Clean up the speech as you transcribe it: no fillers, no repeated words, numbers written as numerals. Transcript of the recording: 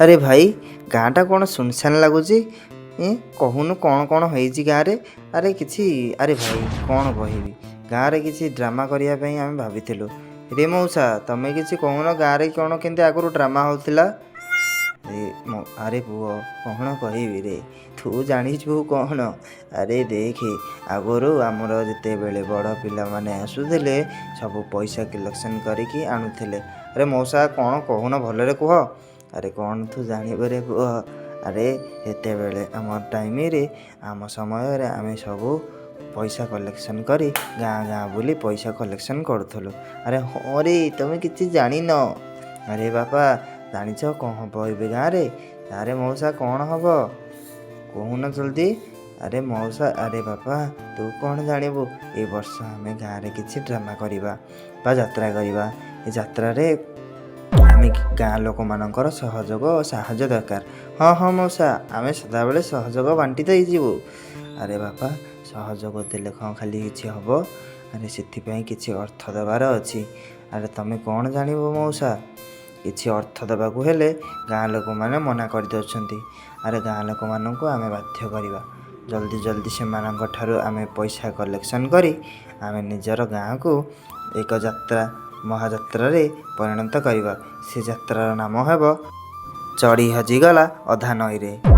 ଆରେ ଭାଇ, ଗାଁଟା କ'ଣ ସୁନସାନ ଲାଗୁଛି? କହୁନୁ କ'ଣ କ'ଣ ହେଇଛି ଗାଁରେ? ଆରେ ଭାଇ କ'ଣ କହିବି, ଗାଁରେ କିଛି ଡ୍ରାମା କରିବା ପାଇଁ ଆମେ ଭାବିଥିଲୁ। ରେ ମଉସା, ତମେ କିଛି କହୁନ, ଗାଁରେ କ'ଣ କେମିତି ଆଗରୁ ଡ୍ରାମା ହେଉଥିଲା? ଆରେ ପୁଅ, କ'ଣ କହିବି ରେ, ତୁ ଜାଣିଛୁ କ'ଣ? ଆରେ ଦେଖେ, ଆଗରୁ ଆମର ଯେତେବେଳେ ବଡ଼ ପିଲାମାନେ ଆସୁଥିଲେ ସବୁ ପଇସା କଲେକ୍ସନ୍ କରିକି ଆଣୁଥିଲେ। ଆରେ ମଉସା, କ'ଣ କହୁନ, ଭଲରେ କୁହ। ଆରେ କ'ଣ ତୁ ଜାଣିବୁ ରେ ପୁଅ? ଆରେ ସେତେବେଳେ ଆମ ଟାଇମ୍ରେ, ଆମ ସମୟରେ ଆମେ ସବୁ ପଇସା କଲେକ୍ସନ୍ କରି ଗାଁ ଗାଁ ବୁଲି ପଇସା କଲେକ୍ସନ୍ କରୁଥିଲୁ। ଆରେ ହଁ ରେ, ତମେ କିଛି ଜାଣିନ? ଆରେ ବାପା, ଜାଣିଛ କ'ଣ ହେବ ଏବେ ଗାଁରେ? ଆରେ ମଉସା, କ'ଣ ହେବ କହୁନ ଜଲ୍ଦି। ଆରେ ମଉସା, ଆରେ ବାପା, ତୁ କ'ଣ ଜାଣିବୁ? ଏ ବର୍ଷ ଆମେ ଗାଁରେ କିଛି ଡ୍ରାମା କରିବା ବା ଯାତ୍ରା କରିବା। ଏ ଯାତ୍ରାରେ ଆମେ ଗାଁ ଲୋକମାନଙ୍କର ସହଯୋଗ ଓ ସାହାଯ୍ୟ ଦରକାର। ହଁ ହଁ ମଉସା, ଆମେ ସଦାବେଳେ ସହଯୋଗ ବାଣ୍ଟି ଦେଇଯିବୁ। ଆରେ ବାପା, ସହଯୋଗ ଦେଲେ କ'ଣ ଖାଲି କିଛି ହେବ? ଆରେ ସେଥିପାଇଁ କିଛି ଅର୍ଥ ଦେବାର ଅଛି। ଆରେ ତମେ କ'ଣ ଜାଣିବ ମଉସା? କିଛି ଅର୍ଥ ଦେବାକୁ ହେଲେ ଗାଁ ଲୋକମାନେ ମନା କରିଦେଉଛନ୍ତି। ଆରେ ଗାଁ ଲୋକମାନଙ୍କୁ ଆମେ ବାଧ୍ୟ କରିବା। ଜଲ୍ଦି ଜଲ୍ଦି ସେମାନଙ୍କ ଠାରୁ ଆମେ ପଇସା କଲେକ୍ସନ୍ କରି ଆମେ ନିଜର ଗାଁକୁ ଏକ ମହାଯାତ୍ରାରେ ପରିଣତ କରିବା। ସେ ଯାତ୍ରାର ନାମ ହେବ ଚଢ଼ି ହଜିଗଲା ଅଧା ନଈରେ।